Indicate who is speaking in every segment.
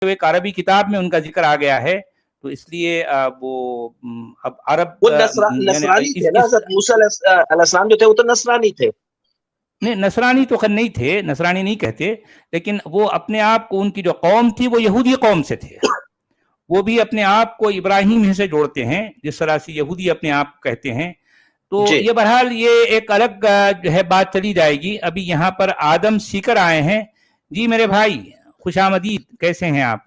Speaker 1: ایک عربی کتاب میں ان کا ذکر آ گیا ہے، تو اس لیے وہ اب عرب
Speaker 2: وہ نصرانی تھے نا، حضرت موسیٰ علیہ السلام جو تھے وہ تو نصرانی تھے.
Speaker 1: نہیں، نصرانی تو خیر نہیں تھے، نصرانی نہیں کہتے، لیکن وہ اپنے آپ کو، ان کی جو قوم تھی وہ یہودی قوم سے تھے. وہ بھی اپنے آپ کو ابراہیم ہی سے جوڑتے ہیں، جس طرح سے یہودی اپنے آپ کہتے ہیں. تو یہ بہرحال یہ ایک الگ جو ہے بات چلی جائے گی. ابھی یہاں پر آدم سیکر آئے ہیں. جی میرے بھائی خوش آمدید، کیسے ہیں آپ؟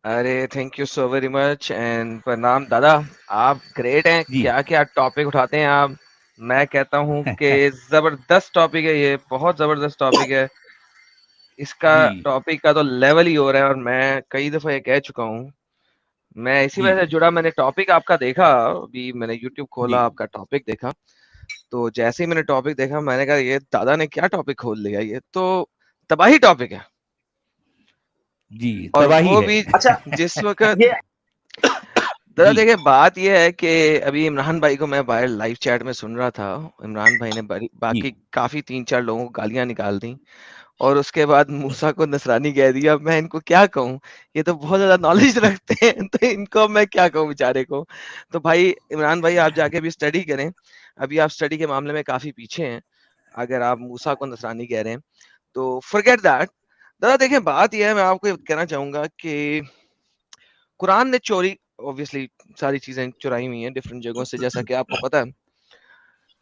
Speaker 3: ارے thank you so very much and پرنام دادا، آپ گریٹ ہیں.
Speaker 1: جی
Speaker 3: کیا کیا ٹاپک اٹھاتے ہیں آپ. میں کہتا ہوں کہ زبردست ٹاپک ہے یہ، بہت زبردست ٹاپک ہے. اس کا
Speaker 1: جی
Speaker 3: ٹاپک کا تو لیول ہی ہو رہا ہے، اور میں کئی دفعہ یہ کہہ چکا ہوں. میں اسی
Speaker 1: جی
Speaker 3: وجہ سے جڑا، میں نے ٹاپک آپ کا دیکھا، ابھی میں نے یوٹیوب
Speaker 1: جی
Speaker 3: کھولا، آپ کا ٹاپک دیکھا. تو جیسے ہی میں نے ٹاپک دیکھا میں نے کہا یہ دادا نے کیا ٹاپک کھول لیا، یہ تو تباہی ٹاپک ہے.
Speaker 1: جی
Speaker 3: اور
Speaker 1: تباہی
Speaker 3: وہ
Speaker 1: ہے.
Speaker 3: بھی
Speaker 2: اچھا
Speaker 3: جس وقت
Speaker 2: یہ
Speaker 3: دادا
Speaker 1: جی
Speaker 3: دیکھیں بات یہ ہے کہ ابھی عمران بھائی کو میں باہر لائیو چیٹ میں سن رہا تھا. عمران بھائی نے
Speaker 1: جی
Speaker 3: باقی کافی 3-4 لوگوں کو گالیاں نکال دیں، اور اس کے بعد موسیٰ کو نصرانی کہہ دیا. میں ان کو کیا کہوں، یہ تو بہت زیادہ نالج رکھتے ہیں، تو ان کو میں کیا کہوں بیچارے کو. تو بھائی عمران بھائی آپ جا کے بھی اسٹڈی کریں، ابھی آپ اسٹڈی کے معاملے میں کافی پیچھے ہیں اگر آپ موسیٰ کو نصرانی کہہ رہے ہیں تو forget that. دادا دیکھیں بات یہ ہے، میں آپ کو کہنا چاہوں گا کہ قرآن نے چوری obviously ساری چیزیں چرائی ہوئی ہیں ڈفرینٹ جگہوں سے، جیسا کہ آپ کو پتا ہے.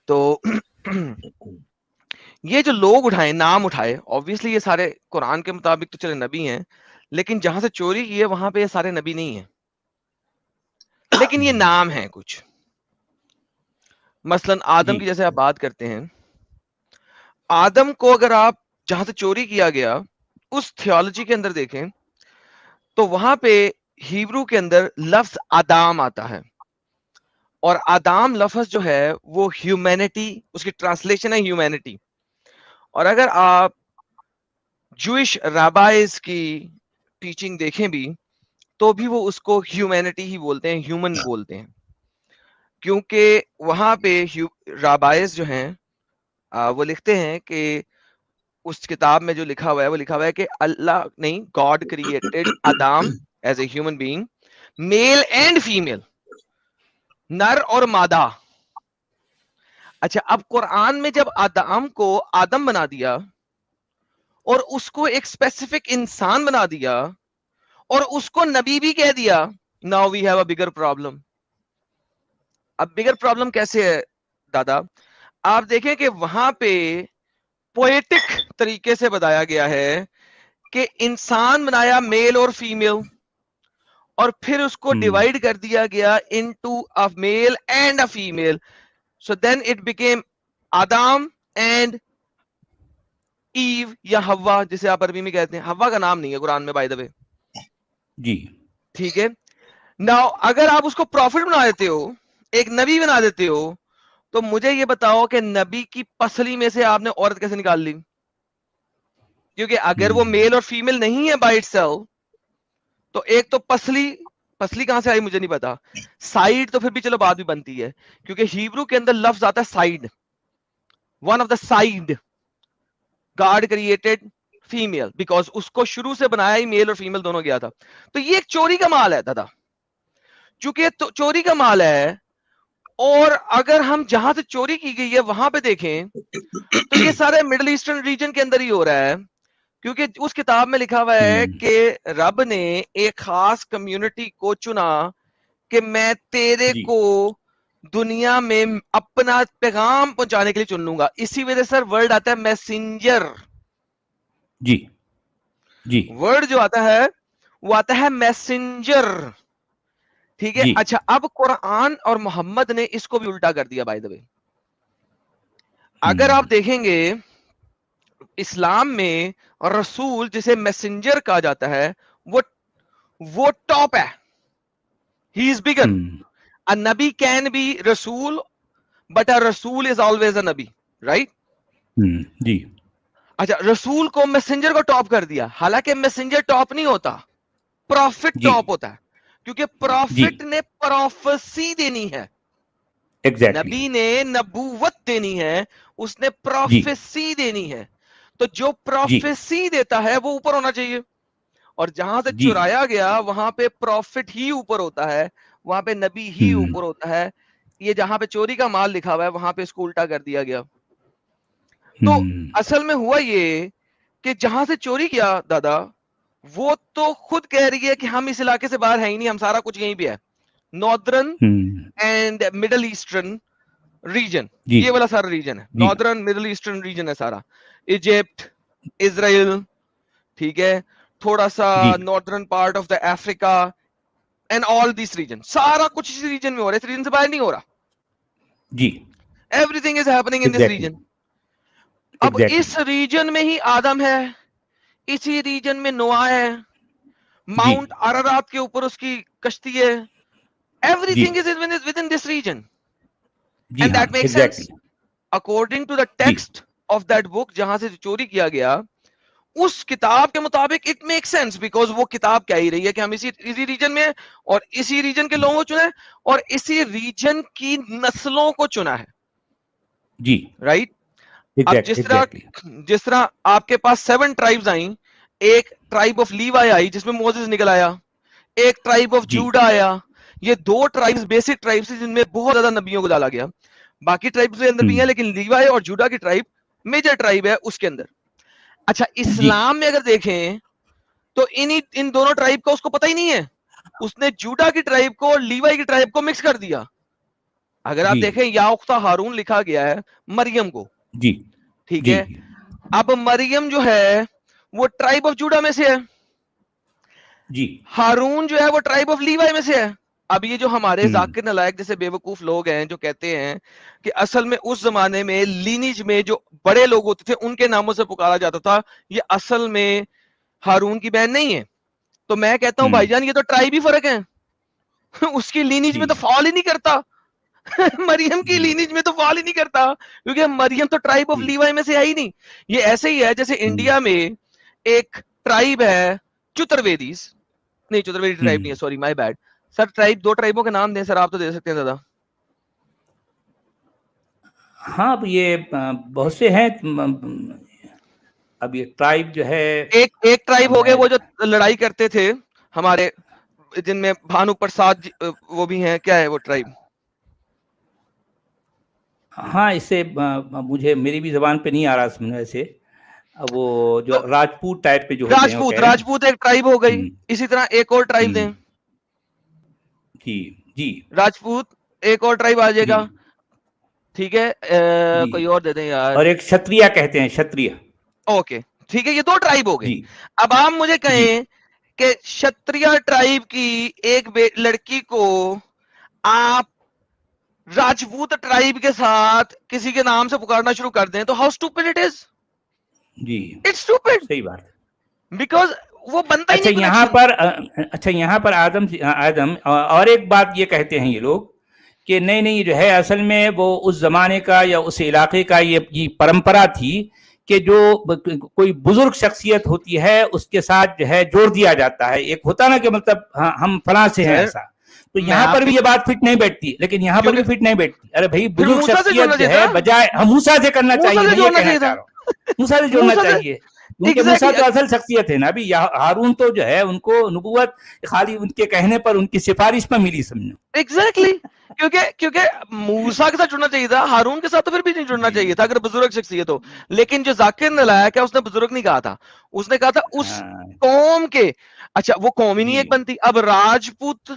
Speaker 3: تو یہ جو لوگ اٹھائے، نام اٹھائے، obviously یہ سارے قرآن کے مطابق تو چلے نبی ہیں، لیکن جہاں سے چوری کی ہے وہاں پہ یہ سارے نبی نہیں ہیں، لیکن یہ نام ہیں کچھ. مثلا آدم
Speaker 1: جی
Speaker 3: کی جیسے آپ بات کرتے ہیں، آدم کو اگر آپ جہاں سے چوری کیا گیا اس تھیولوجی کے اندر دیکھیں تو وہاں پہ ہیبرو کے اندر لفظ آدام آتا ہے، اور آدام لفظ جو ہے وہ ہیومینٹی، اس کی ٹرانسلیشن ہے ہیومینٹی. اور اگر آپ جوئش رابائز کی ٹیچنگ دیکھیں بھی تو بھی وہ اس کو ہیومینٹی ہی بولتے ہیں، ہیومن بولتے ہیں، کیونکہ وہاں پہ رابائز جو ہیں وہ لکھتے ہیں کہ اس کتاب میں جو لکھا ہوا ہے وہ لکھا ہوا ہے کہ اللہ نہیں، God created Adam as a human being, male and female, نر اور مادہ. اچھا اب قرآن میں جب آدم کو آدم بنا دیا اور اس کو ایک اسپیسیفک انسان بنا دیا اور اس کو نبی بھی کہہ دیا، now we have a bigger problem. اب بگر پرابلم کیسے ہے دادا؟ آپ دیکھیں کہ وہاں پہ پوئٹک طریقے سے بتایا گیا ہے کہ انسان بنایا میل اور فیمیل، اور پھر اس کو ڈیوائڈ کر دیا گیا into a male and a female. So then it became Adam and Eve یا ہوا، جسے آپ عربی میں کہتے ہیں. ہوا کا نام نہیں ہے قرآن میں بائی دا وے،
Speaker 1: جی
Speaker 3: ٹھیک ہے. ناؤ اگر آپ اس کو پروفٹ بنا دیتے ہو، ایک نبی بنا دیتے ہو، تو مجھے یہ بتاؤ کہ نبی کی پسلی میں سے آپ نے عورت کیسے نکال لی؟ کیونکہ اگر وہ میل اور فیمیل نہیں ہے بائی اٹ سیلف، تو ایک تو پسلی کہاں سے آئی مجھے نہیں پتا. سائیڈ تو پھر بھی چلو بات بھی بنتی ہے، کیونکہ ہیبرو کے اندر لفظ آتا ہے side, one of the side. God created female because اس کو شروع سے بنایا ہی میل اور فیمیل دونوں گیا تھا. تو یہ ایک چوری کا مال ہے دادا، چونکہ چوری کا مال ہے. اور اگر ہم جہاں سے چوری کی گئی ہے وہاں پہ دیکھیں تو یہ سارے مڈل ایسٹرن ریجن کے اندر ہی ہو رہا ہے، کیونکہ اس کتاب میں لکھا ہوا ہے کہ رب نے ایک خاص کمیونٹی کو چنا کہ میں تیرے
Speaker 1: جی
Speaker 3: کو دنیا میں اپنا پیغام پہنچانے کے لیے چن لوں گا. اسی وجہ سے ورڈ آتا ہے میسنجر.
Speaker 1: جی جی
Speaker 3: ورڈ جو آتا ہے وہ آتا ہے میسنجر، ٹھیک ہے.
Speaker 1: جی
Speaker 3: اچھا اب قرآن اور محمد نے اس کو بھی الٹا کر دیا بائی دا وے. اگر آپ دیکھیں گے اسلام میں رسول جسے میسنجر کہا جاتا ہے وہ ٹاپ ہے، ہی از بگر. A نبی کین بی رسول بٹ a رسول از آلویز a نبی، رائٹ؟
Speaker 1: جی
Speaker 3: اچھا رسول کو میسنجر کو ٹاپ کر دیا، حالانکہ میسنجر ٹاپ نہیں ہوتا، پروفٹ
Speaker 1: جی
Speaker 3: ٹاپ ہوتا ہے، کیونکہ
Speaker 1: جی
Speaker 3: پروفٹ نے پروفیسی دینی ہے،
Speaker 1: ایگزیکٹلی
Speaker 3: نبی نے نبوت دینی ہے، اس نے
Speaker 1: جی
Speaker 3: پروفیسی دینی ہے. تو جو
Speaker 1: جی
Speaker 3: پروفیسی دیتا ہے وہ اوپر ہونا چاہیے، اور جہاں سے
Speaker 1: جی
Speaker 3: چرایا گیا وہاں پہ پروفٹ ہی اوپر ہوتا ہے, وہاں پہ نبی ہی اوپر ہوتا ہے. یہ جہاں پہ چوری کا مال لکھا ہوا ہے وہاں پہ اس کو الٹا کر دیا گیا. تو اصل میں ہوا یہ کہ جہاں سے چوری کیا دادا, وہ تو خود کہہ رہی ہے کہ ہم اس علاقے سے باہر ہیں ہی نہیں, ہم سارا کچھ یہیں پہ ہے. Northern and middle eastern region,
Speaker 1: جی
Speaker 3: یہ والا سارا ریجن ہے,
Speaker 1: جی
Speaker 3: ناردرن مڈل ایسٹرن ریجن ہے سارا. ایجپٹ, اسرائیل, ٹھیک ہے, تھوڑا سا
Speaker 1: جی
Speaker 3: northern part of the Africa and all these region, سارا کچھ اس ریجن میں ہو رہا ہے, اس ریجن سے باہر نہیں ہو رہا.
Speaker 1: جی
Speaker 3: everything is happening in this
Speaker 1: exactly
Speaker 3: region. اب
Speaker 1: ایگزیکٹلی
Speaker 3: اس ریجن میں ہی آدم ہے, اسی ریجن میں نوح ہے,
Speaker 1: جی
Speaker 3: ماؤنٹ عرارات کے اوپر اس کی کشتی ہے. ایوری
Speaker 1: جی
Speaker 3: thing is with in this region
Speaker 1: جی
Speaker 3: اینڈ
Speaker 1: ہاں
Speaker 3: that make sense
Speaker 1: exactly
Speaker 3: according to the
Speaker 1: جی
Speaker 3: ٹیکسٹ آف دیٹ بک جہاں سے چوری کیا گیا. اس کتاب کے مطابق اٹ میک سینس, بیکاز وہ کتاب کہہ ہی رہی ہے کہ ہم اسی ریجن میں اور اسی ریجن کے لوگوں کو چنے اور اسی ریجن کی نسلوں کو چنا ہے.
Speaker 1: جی
Speaker 3: رائٹ. اب
Speaker 1: ایگزیکٹلی
Speaker 3: جس طرح آپ کے پاس 7 ٹرائبز آئیں, ایک ٹرائب آف لیوی آئی جس میں موزز نکل آیا, ایک ٹرائب آف
Speaker 1: جی
Speaker 3: جوڈا آیا. یہ 2 ٹرائبز بیسک ٹرائبز جن میں بہت زیادہ نبیوں کو ڈالا گیا. باقی ٹرائبز کے اندر بھی ہیں لیکن لیوی اور جوڈا کی ٹرائب میجر ٹرائب ہے اس کے اندر. اچھا,
Speaker 1: جی
Speaker 3: اسلام میں اگر دیکھیں تو ان دونوں ٹرائب کا اس کو پتہ ہی نہیں ہے, اس نے جوڈا کی ٹرائب کو اور لیوی کی ٹرائب کو مکس کر دیا. اگر آپ
Speaker 1: جی
Speaker 3: دیکھیں یا اختہ ہارون لکھا گیا ہے مریم کو,
Speaker 1: جی
Speaker 3: ٹھیک
Speaker 1: جی
Speaker 3: ہے. اب مریم جو ہے وہ ٹرائب آف جوڈا میں سے ہے,
Speaker 1: جی
Speaker 3: ہارون جو ہے وہ ٹرائب آف لیوی میں سے ہے. اب یہ جو ہمارے ذاکر نالائق جیسے بے وقوف لوگ ہیں جو کہتے ہیں کہ اصل میں اس زمانے میں لینیج میں جو بڑے لوگ ہوتے تھے ان کے ناموں سے پکارا جاتا تھا, یہ اصل میں ہارون کی بہن نہیں ہے. تو میں کہتا ہوں بھائی جان یہ تو ٹرائب ہی فرق ہے, اس کی لینیج
Speaker 1: جی
Speaker 3: میں تو فال ہی نہیں کرتا. مریم کی
Speaker 1: جی
Speaker 3: لینیج میں تو فال ہی نہیں کرتا کیونکہ مریم تو ٹرائب آف
Speaker 1: جی
Speaker 3: لیوی میں سے ہے ہی نہیں. یہ ایسے ہی ہے جیسے انڈیا میں ایک ٹرائب ہے چترویدیز, نہیں چترویدی ٹرائب نہیں ہے, سوری مائی بیڈ سر. ٹرائب 2 ٹرائبوں کے نام دیں سر, آپ تو دے سکتے ہیں زیادہ.
Speaker 1: ہاں اب یہ بہت سے ہیں. اب یہ ٹرائب جو ہے
Speaker 3: ایک ٹرائب ہو گئے
Speaker 1: میں
Speaker 3: وہ جو لڑائی کرتے تھے ہمارے, جن میں بھانو پرساد وہ بھی ہیں, کیا ہے وہ ٹرائب؟
Speaker 1: ہاں اس سے مجھے میری بھی زبان پہ نہیں آ رہا سمجھ سے. وہ جو راجپوت ٹائپ پہ جو ہوتے ہیں وہ کہہ رہے ہیں.
Speaker 3: راجپوت ایک ٹرائب ہو گئی. اسی طرح ایک اور ٹرائب دیں,
Speaker 1: جی جی
Speaker 3: راجپوت ایک اور ٹرائب آ جائے
Speaker 1: جی
Speaker 3: گا, ٹھیک ہے.
Speaker 1: جی
Speaker 3: کوئی اور دے دیں یار.
Speaker 1: اور ایک شتریہ کہتے ہیں, شتریہ.
Speaker 3: اوکے ٹھیک ہے, یہ 2 ٹرائب ہو گئے.
Speaker 1: جی
Speaker 3: اب آپ مجھے
Speaker 1: جی
Speaker 3: کہیں کہ شتریہ ٹرائب کی ایک لڑکی کو آپ راجپوت ٹرائب کے ساتھ کسی کے نام سے پکارنا شروع کر دیں تو ہاؤ اسٹوپڈ اٹ از.
Speaker 1: جی
Speaker 3: اٹس اسٹوپڈ
Speaker 1: صحیح بات.
Speaker 3: بیکاز وہ بنتا ہی
Speaker 1: اچھا
Speaker 3: نہیں
Speaker 1: یہاں
Speaker 3: کنیکشن.
Speaker 1: پر آدم اور ایک بات یہ کہتے ہیں یہ لوگ کہ نہیں جو ہے اصل میں وہ اس زمانے کا یا اس علاقے کا یہ پرمپرا تھی کہ جو کوئی بزرگ شخصیت ہوتی ہے اس کے ساتھ جو ہے جوڑ دیا جاتا ہے. ایک ہوتا نا کہ مطلب ہم فلاں سے ہیں ایسا, تو
Speaker 3: میں
Speaker 1: یہاں
Speaker 3: آپ
Speaker 1: پر بھی یہ بات فٹ نہیں بیٹھتی. لیکن یہاں پر بھی فٹ نہیں بیٹھتی. ارے بھائی
Speaker 3: پھر
Speaker 1: بزرگ
Speaker 3: موسیٰ سے جوڑنا
Speaker 1: شخصیت جو
Speaker 3: چاہیے
Speaker 1: ہے
Speaker 3: تھا,
Speaker 1: بجائے موسیٰ سے کرنا
Speaker 3: موسیٰ
Speaker 1: چاہیے,
Speaker 3: سے
Speaker 1: میں یہ
Speaker 3: جوڑنا
Speaker 1: کہنا
Speaker 3: چاہیے
Speaker 1: چاہ
Speaker 3: تھا.
Speaker 1: رہا ہوں. موسیٰ سے جوڑنا چاہیے کیونکہ موسیٰ تو اصل شخصیت ہے نا. ابھی ہارون تو جو ہے ان کو نبوت خالی ان کے کہنے پر, ان کی سفارش پر ملی سمجھو.
Speaker 3: ایگزیکٹلی, کیونکہ موسیٰ کے ساتھ جڑنا چاہیے تھا, ہارون کے ساتھ تو پھر بھی نہیں جڑنا
Speaker 1: جی
Speaker 3: چاہیے تھا اگر بزرگ شخصیت ہو. لیکن جو ذاکر نے لایا کیا اس نے بزرگ نہیں کہا تھا, اس نے کہا تھا اس
Speaker 1: ہاں
Speaker 3: قوم کے. اچھا وہ قوم ہی نہیں
Speaker 1: جی
Speaker 3: ایک بنتی. اب راجپوت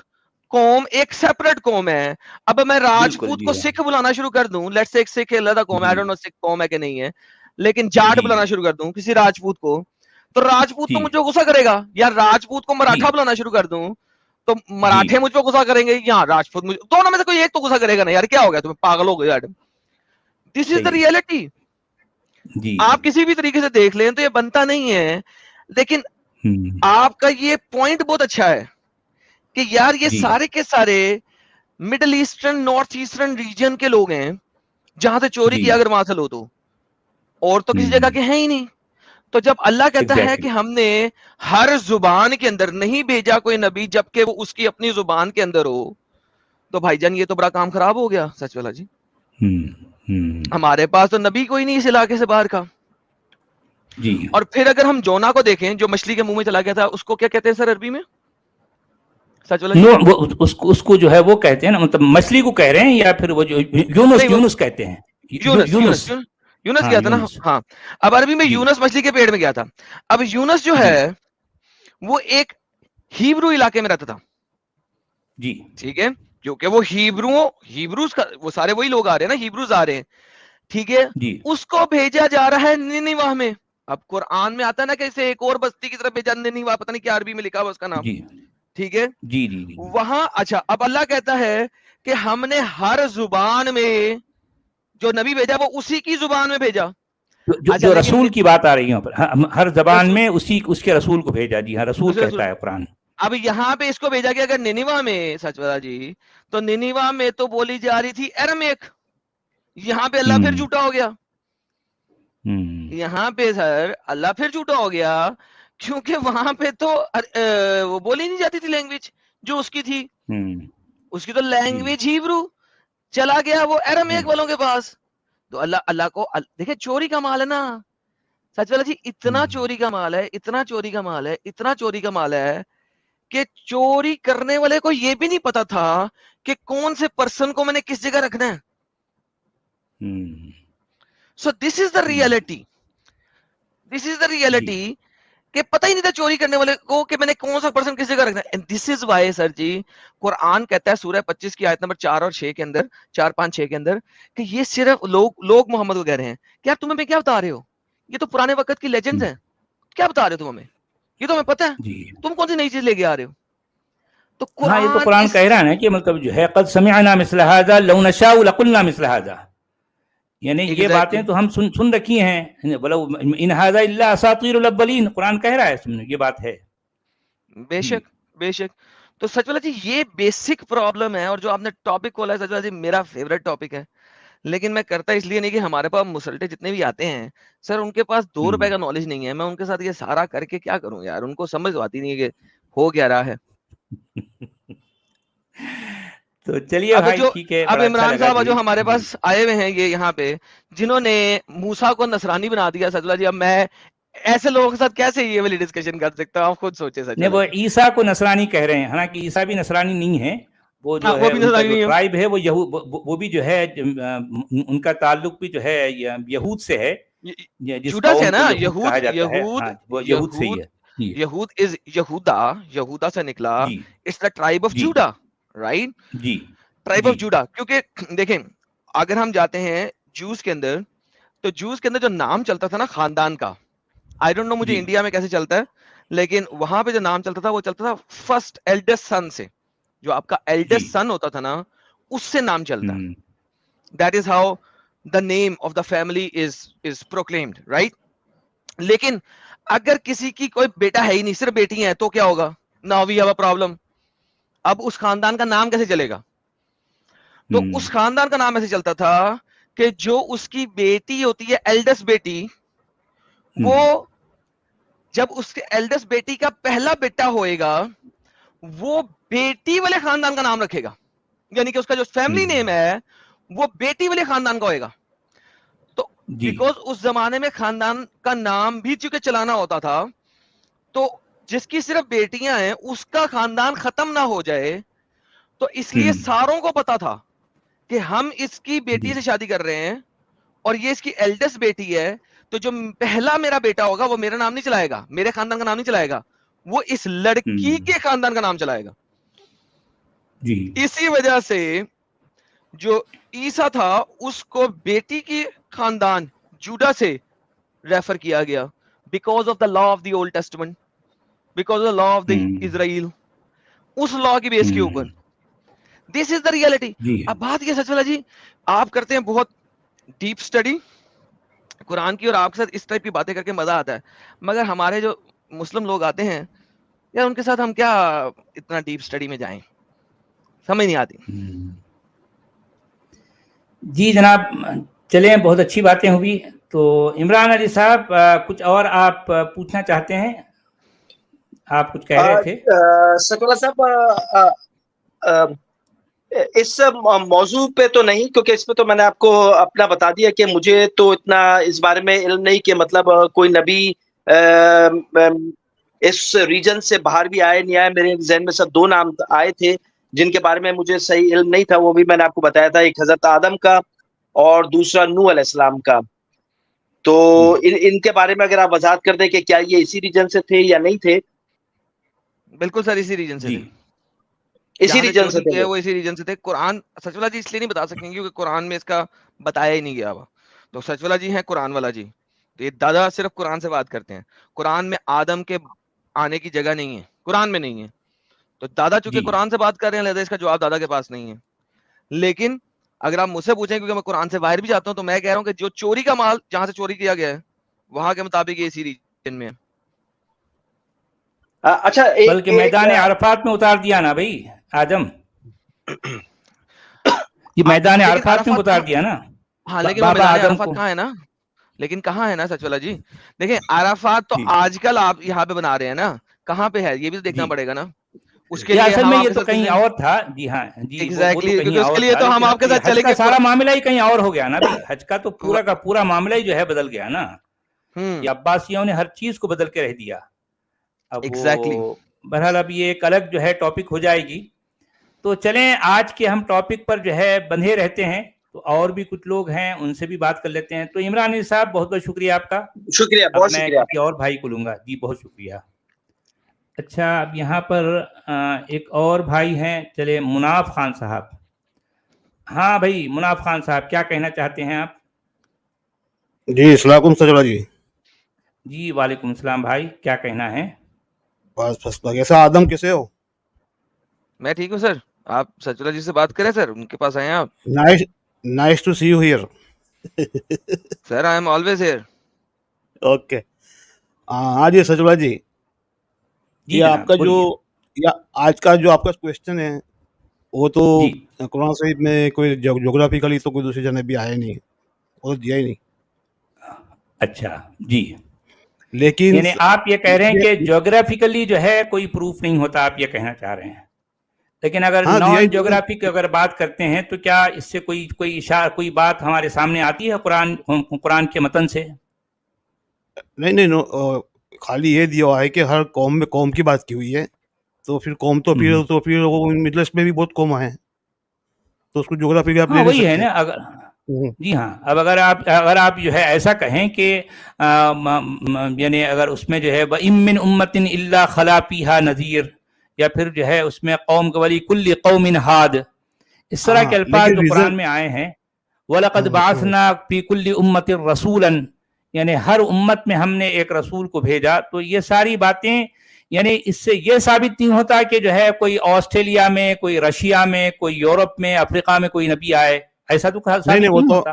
Speaker 3: قوم ایک سیپریٹ قوم ہے. اب میں
Speaker 1: بالکل
Speaker 3: راجپوت
Speaker 1: جی
Speaker 3: کو سکھ بلانا شروع کر دوں, لیٹس سے ایک سکھ علیحدہ قوم ہے,
Speaker 1: جی
Speaker 3: آئی ڈونٹ نو سکھ قوم ہے کہ نہیں ہے, لیکن جاٹ
Speaker 1: جی
Speaker 3: بلانا شروع کر دوں کسی راجپوت کو, تو راجپوت تو
Speaker 1: جی
Speaker 3: مجھے غصہ کرے گا. یا راجپوت کو
Speaker 1: جی
Speaker 3: مراٹھا بلانا شروع کر دوں تو
Speaker 1: جی
Speaker 3: مراٹھے مجھ پہ غصہ کریں گے, یا راجپوت مجھے, دونوں میں سے کوئی ایک تو غصہ کرے گا نا یار, کیا ہو گیا تمہیں, پاگل ہو گئے یار. دس از دا
Speaker 1: صحیح.
Speaker 3: ریئلٹی.
Speaker 1: جی
Speaker 3: آپ کسی بھی طریقے سے دیکھ لیں تو یہ بنتا نہیں ہے. لیکن آپ کا یہ پوائنٹ بہت اچھا ہے کہ یار یہ
Speaker 1: جی
Speaker 3: سارے کے سارے middle eastern north eastern region کے لوگ ہیں جہاں سے چوری
Speaker 1: جی
Speaker 3: کیا اگر وہاں سے لو تو, اور تو کسی جگہ کے ہیں ہی نہیں. تو جب اللہ کہتا ہے کہ
Speaker 1: ایگزیکٹلی.
Speaker 3: ہم نے ہر زبان کے اندر نہیں بھیجا کوئی نبی جبکہ وہ اس کی اپنی زبان کے اندر ہو, تو بھائی جان یہ تو بڑا کام خراب ہو گیا سچ والا جی. ہمارے پاس تو نبی کوئی نہیں اس علاقے سے باہر کا.
Speaker 1: جی.
Speaker 3: اور پھر اگر ہم جونا کو دیکھیں جو مچھلی کے منہ میں چلا گیا تھا, اس کو کیا کہتے ہیں سر عربی میں؟ سچ والا
Speaker 1: نو, اس کو جو ہے وہ کہتے ہیں نا, مطلب مچھلی کو کہہ رہے ہیں یا پھر وہ جو یونس کہتے ہیں.
Speaker 3: یونس گیا تھا نا. ہاں, اب عربی میں یونس مچھلی کے پیڑ میں گیا تھا. اب یونس جو ہے وہ ایک ہیبرو علاقے میں رہتا تھا.
Speaker 1: جی
Speaker 3: ٹھیک ہے, کیونکہ وہ ہیبروز کا وہ سارے وہی لوگ آ رہے ہیں نا, ہیبروز آ رہے ہیں. ٹھیک ہے,
Speaker 1: جی
Speaker 3: اس کو بھیجا جا رہا ہے نینیوہ میں. اب قرآن میں آتا ہے نا کہ اسے ایک اور بستی کی طرف بھیجا, نینیوہ پتہ نہیں کیا عربی میں لکھا ہوا اس کا نام.
Speaker 1: جی
Speaker 3: ٹھیک ہے,
Speaker 1: جی جی جی.
Speaker 3: وہاں اچھا اب اللہ کہتا ہے کہ ہم نے ہر زبان میں جو نبی بھیجا وہ اسی کی زبان میں بھیجا.
Speaker 1: جو رسول کی بات آ رہی ہے ہر زبان میں اس کے رسول کو بھیجا. جی ہاں, رسول کہتا ہے قرآن.
Speaker 3: اب یہاں پہ اس کو بھیجا گیا اگر نینیوہ میں, سچ والا جی, تو نینیوہ میں تو بولی جا رہی تھی ارمیک. یہاں پہ اللہ پھر جھوٹا ہو گیا. یہاں پہ سر اللہ پھر جھوٹا ہو گیا کیونکہ وہاں پہ تو وہ بولی نہیں جاتی تھی لینگویج جو اس کی تھی. اس کی تو لینگویج ہیبرو, چلا گیا وہ ارمیک والوں کے پاس. تو اللہ کو دیکھیں چوری کا مال ہے نا سچ والا جی, اتنا چوری کا مال ہے, اتنا چوری کا مال ہے, اتنا چوری کا مال ہے کہ چوری کرنے والے کو یہ بھی نہیں پتا تھا کہ کون سے پرسن کو میں نے کس جگہ رکھنا ہے. سو دس is the reality, this is the reality کہ پتہ ہی نہیں تھا چوری کرنے والے کو کہ میں نے کون سا پرسن کس جگہ رکھنا ہے. اینڈ دس از وائی سر جی قرآن کہتا ہے سورہ 25 کی آیت نمبر 4 اور 6 کے اندر, 4, 5, 6 کے اندر کہ یہ صرف لوگ محمد کو کہہ رہے ہیں کہ آپ تمہیں کیا بتا رہے ہو, یہ تو پرانے وقت کی لیجنڈز ہیں, کیا بتا رہے ہو تم ہمیں, یہ تو ہمیں پتہ ہے, تم کون سی نئی چیز لے کے آ رہے ہو. تو
Speaker 1: ہاں, یہ تو قرآن کہہ رہا ہے نا کہ مطلب جو ہے قد سمعنا مثل هذا لو نشاء لقلنا مثل هذا, یعنی یہ باتیں تو ہم سن رکھی ہیں, ان هذا الا اساطیر الاولین, قرآن کہہ رہا ہے, یہ بات ہے.
Speaker 3: بے شک بے شک. تو سچ والا جی یہ بیسک پرابلم ہے, اور جو آپ نے ٹاپک کھولا ہے سچ والا جی میرا فیوریٹ ٹاپک ہے, لیکن میں کرتا اس لیے نہیں کہ ہمارے پاس مسلٹے جتنے بھی آتے ہیں سر ان کے پاس 2 روپے کا نالج نہیں ہے. میں ان کے ساتھ یہ سارا کر کے کیا کروں یار, ان کو سمجھ آتی نہیں ہے کہ ہو کیا رہا ہے.
Speaker 1: تو چلیے بھائی ٹھیک ہے,
Speaker 3: اب
Speaker 1: بڑا اچھا
Speaker 3: عمران
Speaker 1: لگا
Speaker 3: صاحب جو
Speaker 1: جی.
Speaker 3: ہمارے پاس آئے ہوئے ہیں یہ یہاں پہ جنہوں نے موسیٰ کو نصرانی بنا دیا سچ والا جی, اب میں ایسے لوگوں کے ساتھ کیسے یہ والی ڈسکشن کر سکتا ہوں, آپ خود سوچے. سچ
Speaker 1: نہیں, وہ عیسیٰ کو نصرانی کہہ رہے ہیں, حالانکہ عیسیٰ بھی نصرانی نہیں ہے, وہ جو ہے ان کا جو ٹرائب ہے وہ بھی جو ہے ان کا تعلق بھی جو ہے یہود سے ہے, جس قوم کو یہود کہا جاتا ہے. ہاں, وہ یہود سے ہی ہے.
Speaker 3: یہود از یہودا سے نکلا. It's the tribe of Judah, right,
Speaker 1: جی
Speaker 3: ٹرائب آف جوڈا. کیونکہ دیکھیں اگر ہم جاتے ہیں جوز کے اندر, تو جوز کے اندر جو نام چلتا تھا نا خاندان کا, آئی ڈونٹ نو مجھے انڈیا میں کیسے چلتا ہے, لیکن وہاں پہ جو نام چلتا تھا وہ چلتا تھا فرسٹ ایلڈسٹ سن سے, جو آپ کا ایلڈسٹ سن ہوتا تھا نا اس سے نام چلتا. That is how the name of the family is proclaimed, right. لیکن اگر کسی کی کوئی بیٹا ہے ہی نہیں, صرف بیٹی ہیں, تو کیا ہوگا, now we have a problem. اب اس خاندان کا نام کیسے چلے گا؟ تو اس خاندان کا نام ایسے چلتا تھا کہ جو اس کی بیٹی ہوتی ہے ایلڈسٹ بیٹی, وہ جب اس کے ایلڈسٹ بیٹی کا پہلا بیٹا ہوئے گا وہ بیٹی والے خاندان کا نام رکھے گا, یعنی کہ اس کا جو فیملی نیم ہے وہ بیٹی والے خاندان کا ہوئے گا. تو بیکوز اس زمانے میں خاندان کا نام بھی چونکہ چلانا ہوتا تھا, تو جس کی صرف بیٹیاں ہیں اس کا خاندان ختم نہ ہو جائے, تو اس لیے ساروں کو پتا تھا کہ ہم اس کی بیٹی سے شادی کر رہے ہیں اور یہ اس کی ایلڈسٹ بیٹی ہے, تو جو پہلا میرا بیٹا ہوگا وہ میرا نام نہیں چلائے گا, میرے خاندان کا نام نہیں چلائے گا, وہ اس لڑکی کے خاندان کا نام چلائے گا. اسی وجہ سے جو عیسیٰ تھا اس کو بیٹی کی خاندان جوڈا سے ریفر کیا گیا, because of the law of the Old Testament, because of the law of the Israel, اس لا کی بیس کے اوپر. This is the reality. اب بات یہ سچ والا جی, آپ کرتے ہیں بہت ڈیپ اسٹڈی قرآن کی, اور آپ کے ساتھ اس ٹائپ کی باتیں کر کے مزہ آتا ہے, مگر ہمارے جو مسلم لوگ آتے ہیں یار ان کے ساتھ ہم کیا اتنا ڈیپ اسٹڈی میں جائیں, سمجھ نہیں آتی.
Speaker 1: جی جناب, چلیں, بہت اچھی باتیں ہوئی. تو عمران علی صاحب کچھ اور آپ پوچھنا چاہتے ہیں, آپ کچھ کہہ رہے تھے.
Speaker 2: سکولہ صاحب اس موضوع پہ تو نہیں، کیونکہ اس پہ تو میں نے آپ کو اپنا بتا دیا کہ مجھے تو اتنا اس بارے میں علم نہیں کہ مطلب کوئی نبی اس ریجن سے باہر بھی آئے نہیں آئے. میرے ذہن میں سب 2 نام آئے تھے جن کے بارے میں مجھے صحیح علم نہیں تھا، وہ بھی میں نے آپ کو بتایا تھا، ایک حضرت آدم کا اور دوسرا نوح علیہ السلام کا. تو ان کے بارے میں اگر آپ وضاحت کر دیں کہ کیا یہ اسی ریجن سے تھے یا نہیں تھے.
Speaker 3: بالکل سر اسی ریجن سے
Speaker 1: جی
Speaker 3: تھے،
Speaker 2: اسی ریجن سے تھے
Speaker 3: وہ اسی ریجن سے تھے. قرآن سچولا جی اس لیے نہیں بتا سکیں گے کیونکہ قرآن میں اس کا بتایا ہی نہیں گیا ہوا. تو سچولا جی ہیں قرآن والا جی، تو یہ دادا صرف قرآن سے بات کرتے ہیں. قرآن میں آدم کے آنے کی جگہ نہیں ہے، قرآن میں نہیں ہے. تو دادا چونکہ
Speaker 1: جی
Speaker 3: قرآن سے بات کر رہے ہیں لہذا اس کا جواب دادا کے پاس نہیں ہے. لیکن اگر آپ مجھ سے پوچھیں کیونکہ میں قرآن سے باہر بھی جاتا ہوں تو میں کہہ رہا ہوں کہ جو چوری کا مال جہاں سے چوری کیا گیا ہے وہاں کے مطابق یہ اسی ریجن میں ہے.
Speaker 2: اچھا
Speaker 1: بلکہ میدان عرفات میں اتار دیا نا بھائی آدم، یہ میدان عرفات میں اتار دیا نا.
Speaker 3: ہاں لیکن وہ
Speaker 1: بابا
Speaker 3: میدان
Speaker 1: آدم
Speaker 3: عرفات
Speaker 1: کو
Speaker 3: کہاں ہے نا، لیکن کہاں ہے نا سچولا جی. دیکھیں عرفات تو
Speaker 1: جی
Speaker 3: آج کل آپ یہاں پہ بنا رہے ہیں نا، کہاں پہ ہے یہ بھی تو دیکھنا
Speaker 1: جی
Speaker 3: پڑے گا نا. اس کے
Speaker 1: یہ
Speaker 3: لیے
Speaker 1: اصل
Speaker 3: ہم
Speaker 1: میں
Speaker 3: آپ
Speaker 1: یہ
Speaker 3: کے
Speaker 1: تو
Speaker 3: ساتھ
Speaker 1: کہیں اور تھا. جی ہاں جی وہ تو کہیں
Speaker 3: کیونکہ اس
Speaker 1: اور
Speaker 3: کے لیے
Speaker 1: تھا،
Speaker 3: تو ہم
Speaker 1: لیکن
Speaker 3: آپ کے
Speaker 1: اب یہ
Speaker 3: ساتھ
Speaker 1: حج
Speaker 3: چلیں
Speaker 1: کا
Speaker 3: گے.
Speaker 1: سارا معاملہ ہی کہیں اور ہو گیا نا بھائی. حج کا تو پورا کا پورا معاملہ ہی جو ہے بدل گیا نا. یہ عباسیوں نے ہر چیز کو بدل کے رہ دیا. اب
Speaker 3: ایگزیکٹلی
Speaker 1: وہ بہرحال اب یہ ایک الگ جو ہے ٹاپک ہو جائے گی. تو چلیں آج کے ہم ٹاپک پر جو ہے بندھے رہتے ہیں. تو اور بھی کچھ لوگ ہیں ان سے بھی بات کر لیتے ہیں. تو عمران علی صاحب بہت بہت شکریہ آپ کا.
Speaker 2: شکریہ،
Speaker 1: اب
Speaker 2: بہت
Speaker 1: میں
Speaker 2: شکریہ.
Speaker 1: کسی اور بھائی کو لوں گا. جی بہت شکریہ. اچھا اب یہاں پر ایک اور بھائی ہیں، چلے مناف خان صاحب. ہاں بھائی مناف خان صاحب کیا کہنا چاہتے ہیں آپ؟
Speaker 4: جی السلام علیکم سچولا جی.
Speaker 1: جی وعلیکم السلام بھائی، کیا کہنا ہے؟
Speaker 4: بس کیسا آدم کیسے ہو؟
Speaker 3: میں ٹھیک ہوں سر. آپ سچولا جی سے بات کریں سر، ان کے پاس آئے ہیں آپ.
Speaker 4: Nice to see you here.
Speaker 3: Sir I am always here.
Speaker 4: Okay. ہاں جی سچولا جی،
Speaker 1: جی
Speaker 4: یہ آپ
Speaker 1: جناب
Speaker 4: کا جو
Speaker 1: بولیے.
Speaker 4: آج کا جو آپ کا کوشچن ہے وہ تو
Speaker 1: جی
Speaker 4: قرآن شریف میں کوئی جغرافیکلی تو کوئی دوسری جانب بھی آیا نہیں، وہ دیا ہی نہیں.
Speaker 1: اچھا جی،
Speaker 4: لیکن
Speaker 1: یعنی آپ یہ کہہ رہے ہیں کہ جغرافیکلی جو ہے کوئی پروف نہیں ہوتا، آپ یہ کہنا چاہ رہے ہیں. لیکن اگر
Speaker 4: ہاں دیا ہی
Speaker 1: نان
Speaker 4: نہیں.
Speaker 1: جغرافی کی اگر بات کرتے ہیں تو کیا اس سے کوئی بات ہمارے سامنے آتی ہے قرآن کے متن سے؟
Speaker 4: نہیں خالی یہ دیا ہوا ہے کہ ہر قوم میں قوم کی بات کی ہوئی ہے. تو پھر قوم تو پھر وہ مڈل ایسٹ میں بھی بہت قوم ہیں تو اس کو جغرافی آپ لے
Speaker 1: ہاں
Speaker 4: نہیں
Speaker 1: وہی ہے
Speaker 4: سکتے.
Speaker 1: نا. اگر جی ہاں اب اگر آپ جو ہے ایسا کہیں کہ یعنی اگر اس میں جو ہے وَإِن مِّنْ أُمَّةٍ إِلَّا خَلَا فِيهَا نَذِيرٌ، یا پھر جو ہے اس میں قوم ولی کل قوم ہاد، اس طرح کے الفاظ
Speaker 4: لیکن
Speaker 1: جو
Speaker 4: ریزن
Speaker 1: قرآن میں آئے ہیں. وَلَقَدْ بَعَثْنَا فِي كُلِّ أُمَّةٍ رَسُولًا، یعنی ہر امت میں ہم نے ایک رسول کو بھیجا. تو یہ ساری باتیں یعنی اس سے یہ ثابت نہیں ہوتا کہ جو ہے کوئی آسٹریلیا میں، کوئی رشیا میں، کوئی یورپ میں، افریقہ میں کوئی نبی آئے، ایسا تو ثابت نہیں ہوتا.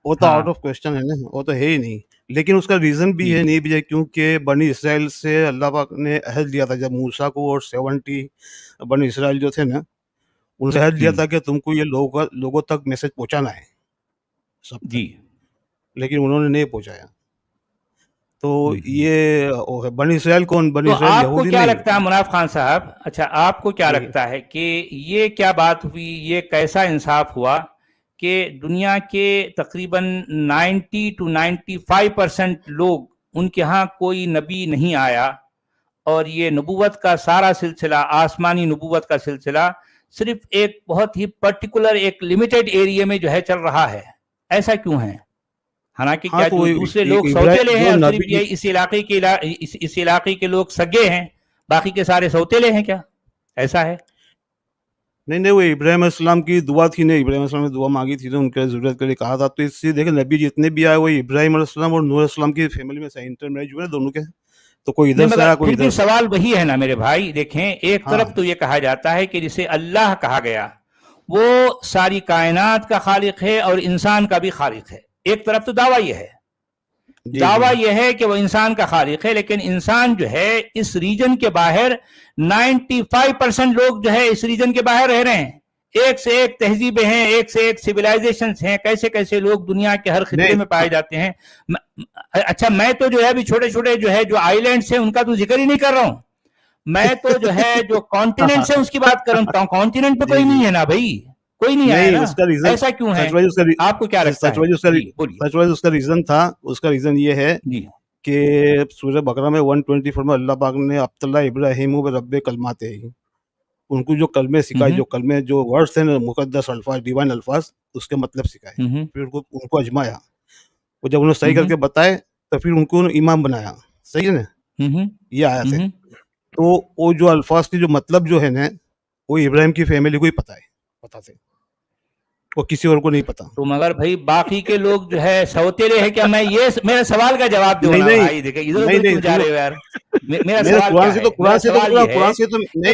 Speaker 4: وہ تو آؤٹ آف کوشچن ہے نا، وہ تو ہے ہی نہیں. لیکن اس کا ریزن بھی ہے نہیں بھی، کیونکہ بنی اسرائیل سے اللہ پاک نے عہد لیا تھا جب موسیٰ کو اور 70 بنی اسرائیل جو تھے نا ان سے عہد لیا تھا کہ تم کو یہ لوگوں تک میسج پہنچانا ہے سب تک.
Speaker 1: جی
Speaker 4: لیکن انہوں نے نہیں پہنچایا. تو یہ بنی اسرائیل کون؟ بنی
Speaker 1: تو
Speaker 4: اسرائیل
Speaker 1: آپ کو
Speaker 4: یہودی
Speaker 1: کیا
Speaker 4: نہیں.
Speaker 1: لگتا ہے مناف خان صاحب، اچھا آپ کو کیا لگتا ہے کہ یہ کیا بات ہوئی، یہ کیسا انصاف ہوا کہ دنیا کے تقریباً 90 to 95% لوگ ان کے ہاں کوئی نبی نہیں آیا، اور یہ نبوت کا سارا سلسلہ، آسمانی نبوت کا سلسلہ صرف ایک بہت ہی پرٹیکولر ایک لمیٹڈ ایریا میں جو ہے چل رہا ہے؟ ایسا کیوں ہے؟ حالانکہ
Speaker 4: ہاں
Speaker 1: کیا
Speaker 4: تو
Speaker 1: جو دوسرے لوگ سوتیلے ہیں، اور صرف یہ اس علاقے کے لوگ سگے ہیں، باقی کے سارے سوتیلے ہیں کیا؟ ایسا ہے؟
Speaker 4: نہیں وہ ابراہیم علیہ السلام کی دعا تھی نا، ابراہیم علیہ السلام نے دعا مانگی تھی تو ان کے ضرورت کے لیے کہا تھا. تو اس سے دیکھیں نبی جتنے بھی آئے وہ ابراہیم علیہ السلام اور نوح علیہ السلام کی فیملی میں سے انٹر میرج ہوئے دونوں کے. تو کوئی ادھر سے
Speaker 1: مگر
Speaker 4: آیا کوئی
Speaker 1: پھر بھی
Speaker 4: ادھر سے.
Speaker 1: سوال وہی ہے نا میرے بھائی. دیکھیں ایک
Speaker 4: ہاں
Speaker 1: طرف تو یہ کہا جاتا ہے کہ جسے اللہ کہا گیا وہ ساری کائنات کا خالق ہے اور انسان کا بھی خالق ہے. ایک طرف تو دعویٰ یہ ہے،
Speaker 4: جی
Speaker 1: دعویٰ یہ ہے کہ وہ انسان کا خالق ہے، لیکن انسان جو ہے اس ریجن کے باہر 95% لوگ جو ہے اس ریجن کے باہر رہ رہے ہیں. ایک سے ایک تہذیبیں ہیں، ایک سے ایک سویلائزیشنز ہیں، کیسے کیسے لوگ دنیا کے ہر خطے
Speaker 4: نہیں
Speaker 1: میں پائے جاتے ہیں. اچھا میں تو جو ہے ابھی چھوٹے چھوٹے جو ہے جو آئی لینڈس ہیں ان کا تو ذکر ہی نہیں کر رہا ہوں. میں تو جو ہے جو کانٹیننٹ سے اس کی بات کرتا ہوں, کانٹیننٹ پہ کوئی نہیں ہے نا بھائی, کوئی نہیں آیا نا,
Speaker 4: اس کا ریزن
Speaker 1: ایسا کیوں ہے, آپ کو کیا لگتا ہے؟
Speaker 4: سچ وائز اس کا ریزن تھا, اس کا ریزن یہ ہے
Speaker 1: جی
Speaker 4: کہ سورہ بقرہ میں 124 میں اللہ پاک نے عبداللہ ابراہیم و رب کلمات ہے, ان کو جو کلمے سکھائے, جو کلمے جو ورڈس ہیں نا, مقدس الفاظ, ڈیوائن الفاظ, اس کے مطلب سکھائے, پھر ان کو اجمایا, اور جب انہوں نے صحیح کر کے بتائے تو پھر ان کو امام بنایا, صحیح ہے نا, یہ آیت ہے. تو وہ جو الفاظ کی جو مطلب جو ہے نا, وہ ابراہیم کی فیملی کو ہی پتہ ہے, پتہ تھے, وہ کسی اور کو نہیں پتا.
Speaker 1: تو مگر بھائی باقی کے لوگ جو ہے سوتیلے ہیں کیا؟ میں یہ میرے سوال کا جواب دو نا بھائی, دیکھیں ادھر ادھر کیوں جا رہے ہو یار, میرا سوال کیا ہے, میرا سوال یہ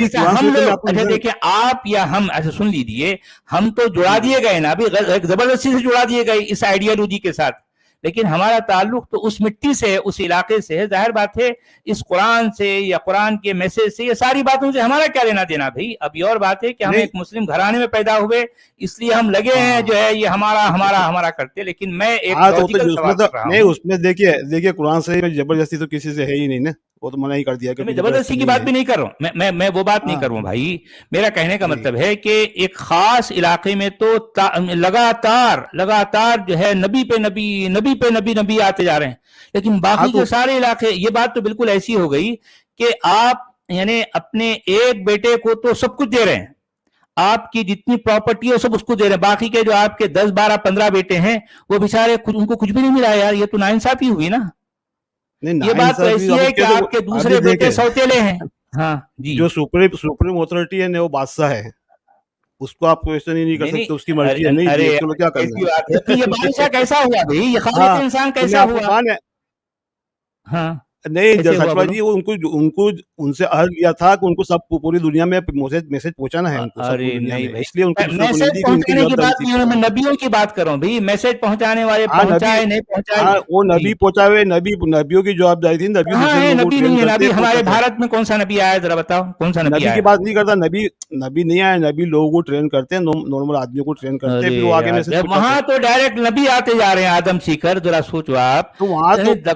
Speaker 1: ہے ہم لوگ, اچھا دیکھیں آپ یا ہم, ایسا سن لیجیے, ہم تو جڑا دیے گئے نا ابھی, زبردستی سے جڑا دیے گئے اس آئیڈیالوجی کے ساتھ, لیکن ہمارا تعلق تو اس مٹی سے ہے, اس علاقے سے ہے. ظاہر بات ہے اس قرآن سے یا قرآن کے میسج سے, یہ ساری باتوں سے ہمارا کیا لینا دینا بھائی. اب یہ اور بات ہے کہ ہم ایک مسلم گھرانے میں پیدا ہوئے, اس لیے ہم لگے ہیں جو ہے یہ ہمارا ہمارا ہمارا کرتے, لیکن میں ایک لاجیکل سوال کر رہا ہوں.
Speaker 4: نہیں, اس میں دیکھیے قرآن سے زبردستی تو کسی سے ہے ہی نہیں نا, وہ تو منع ہی کر دیا.
Speaker 1: میں زبردستی کی بات بھی نہیں کر رہا ہوں, میں وہ بات نہیں کر رہا ہوں بھائی. میرا کہنے کا مطلب ہے کہ ایک خاص علاقے میں تو لگاتار جو ہے نبی پہ نبی آتے جا رہے ہیں, لیکن باقی کے سارے علاقے, یہ بات تو بالکل ایسی ہو گئی کہ آپ یعنی اپنے ایک بیٹے کو تو سب کچھ دے رہے ہیں, آپ کی جتنی پراپرٹی ہے سب اس کو دے رہے ہیں, باقی کے جو آپ کے 10 12 15 بیٹے ہیں وہ بیچارے ان کو کچھ بھی نہیں ملا یار. یہ تو ناانصافی ہوئی نا. یہ بات تو ایسی ہے کہ آپ کے دوسرے بیٹے سوتیلے ہیں. ہاں جی,
Speaker 4: جو سپریم اتھارٹی ہے نا وہ بادشاہ ہے, اس کو آپ کوشچن ہی نہیں کر سکتے, اس کی مرضی ہے. نہیں چلو کیا کرنا ہے,
Speaker 1: یہ بادشاہ کیسا ہوا بھائی, یہ خالق انسان کیسا ہوا؟ ہاں
Speaker 4: نہیں سچوا جی, ان سے عہد لیا تھا کہ ان کو سب پوری دنیا میں میسج پہنچانا ہے, ان کو سب پوری دنیا میں, اس لیے ان کو
Speaker 1: میسج پہنچانے کی بات نہیں, میں نبیوں کی بات کر رہا ہوں بھائی. میسج پہنچانے والے پہنچائے نہیں پہنچائے,
Speaker 4: وہ نبی پہنچاوے, نبیوں کی جوابداری تھی.
Speaker 1: نبی نہیں ہے, نبی ہمارے بھارت میں کون سا نبی آیا ذرا بتاؤ, کون سا نبی
Speaker 4: کی بات نہیں کرتا. نبی نہیں آیا, نبی لوگوں کو ٹرین کرتے ہیں, نارمل آدمیوں کو ٹرین کرتے ہیں, پھر وہ آگے میسج
Speaker 1: وہاں تو ڈائریکٹ نبی آتے جا رہے ہیں آدم سیکھر. ذرا سوچو آپ,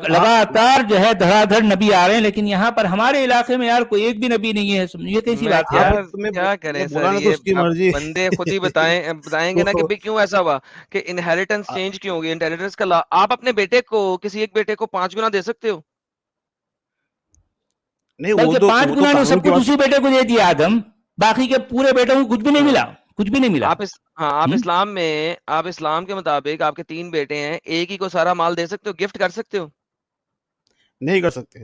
Speaker 1: لگاتار جو ہے دھڑا دھڑ نبی آ رہے ہیں, لیکن یہاں پر ہمارے علاقے میں یار کوئی ایک بھی نبی نہیں ہے. یہ کیسی بات ہے یار؟
Speaker 3: کیا کریں سر, یہ بندے خود ہی بتائیں گے نا کہ بھئی کیوں ایسا ہوا کہ انہیریٹنس چینج کیوں ہوگی, انہیریٹنس کا آپ اپنے بیٹے کو, کسی ایک بیٹے کو 5 گنا دے سکتے ہو؟
Speaker 1: بلکہ 5 گنا نے سب کچھ اسی بیٹے کو دے دیا آدم, باقی کے پورے بیٹوں کو کچھ بھی نہیں ملا, کچھ بھی نہیں ملا.
Speaker 3: آپ اسلام میں, آپ اسلام کے مطابق آپ کے 3 بیٹے ہیں, ایک ہی کو سارا مال دے سکتے ہو, گفٹ کر سکتے ہو؟
Speaker 4: نہیں کر سکتے,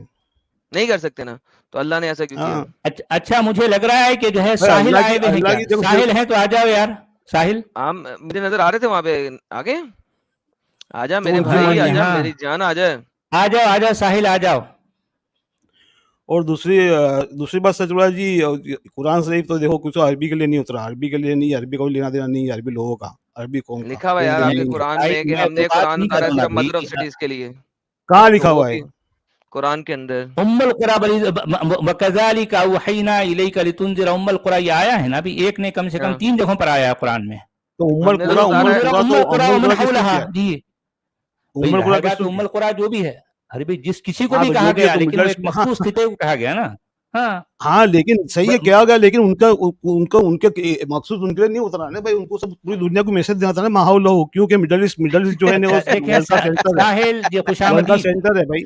Speaker 3: نہیں کر سکتے نا. تو اللہ نے ایسا کیوں کیا؟
Speaker 1: اچھا مجھے لگ رہا ہے کہ جو ہے ساحل آئے ہوئے ہیں, ساحل ہیں تو آ جاؤ یار. ساحل
Speaker 3: مجھے نظر آ رہے تھے وہاں پہ, آگے آ جا میرے بھائی, آ جا میری جان, آ جائے,
Speaker 1: آ جاؤ ساحل آ جاؤ.
Speaker 4: اور دوسری بات سچ بات جی, قرآن شریف تو دیکھو کچھ عربی کے لیے نہیں اترا, عربی کے لیے نہیں, عربی کو لینا دینا نہیں, عربی لوگوں کا, عربی قوم کا
Speaker 3: لکھا ہوا یار آپ کے قرآن میں کہ ہم نے قرآن اتارا صرف مدر آف سٹیز کے لیے.
Speaker 4: کہاں لکھا ہوا ہے
Speaker 3: قرآن کے اندر؟
Speaker 1: ام القری وکذالک اوحینا الیک لتنذر, ام القری یہ آیا ہے نا ابھی, ایک نے کم سے کم 3 جگہوں پر آیا ہے قرآن میں.
Speaker 4: تو ام القری
Speaker 1: ومن حولها, جی ام القری جو بھی ہے, ارے بھائی جس کسی کو بھی کہا گیا, لیکن وہ ایک مخصوص خطے کو کہا گیا نا.
Speaker 4: ہاں لیکن صحیح ہے, کیا گیا, لیکن ان کے مخصوص ان کے لیے نہیں اترا نا بھائی, ان کو سب پوری دنیا کو میسج دینا تھا نا, ماحول ہو, کیونکہ مڈل ایسٹ جو ہے نا
Speaker 1: ساحل جو خوشامدید
Speaker 4: سینٹر ہے بھائی,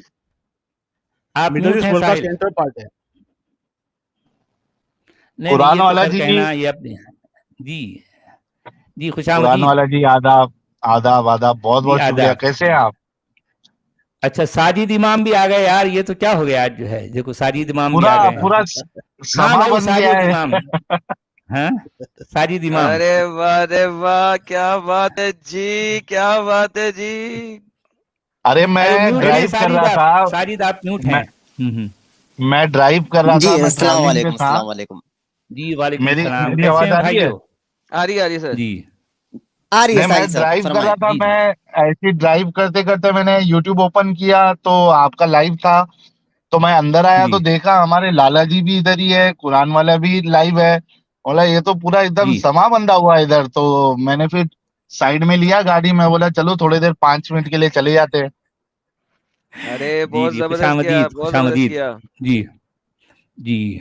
Speaker 4: مڈل ایسٹ ورلڈ کا سینٹر پارٹ ہے.
Speaker 1: قرآن والا جی جی خوشامدید.
Speaker 5: قرآن والا جی آداب بہت بہت شکریہ, کیسے ہیں آپ؟
Speaker 1: اچھا ساجد امام بھی آ گئے یار, یہ تو کیا ہو گیا آج جو ہے, دیکھو ساجد امام بھی آ گئے.
Speaker 5: پورا سما بن گیا ہے.
Speaker 1: ہاں ساجد امام,
Speaker 3: ارے واہ کیا بات ہے جی, کیا بات ہے جی.
Speaker 5: ارے میں ڈرائیو کر رہا تھا,
Speaker 1: ساجد آپ میوٹ ہیں.
Speaker 5: میں ڈرائیو کر رہا تھا.
Speaker 6: السلام علیکم. السلام علیکم.
Speaker 1: جی وعلیکم السلام.
Speaker 5: میری آواز آ رہی ہے؟
Speaker 3: آ رہی ہے سر.
Speaker 1: جی
Speaker 5: میں ڈرائیو کر رہا تھا, میں ایسی ڈرائیو کرتے کرتے میں نے یوٹیوب اوپن کیا تو آپ کا لائیو تھا, تو میں اندر آیا تو دیکھا ہمارے لالا جی بھی ادھر ہی ہے, قرآن والا بھی لائیو ہے. بولا یہ تو پورا ایک دم سما بندہ ہوا ادھر. تو میں نے پھر سائڈ میں لیا گاڑی, میں بولا چلو تھوڑی دیر 5 منٹ کے لیے چلے جاتے.
Speaker 3: ارے بہت زبردست کیا, بہت زبردست کیا.
Speaker 1: جی جی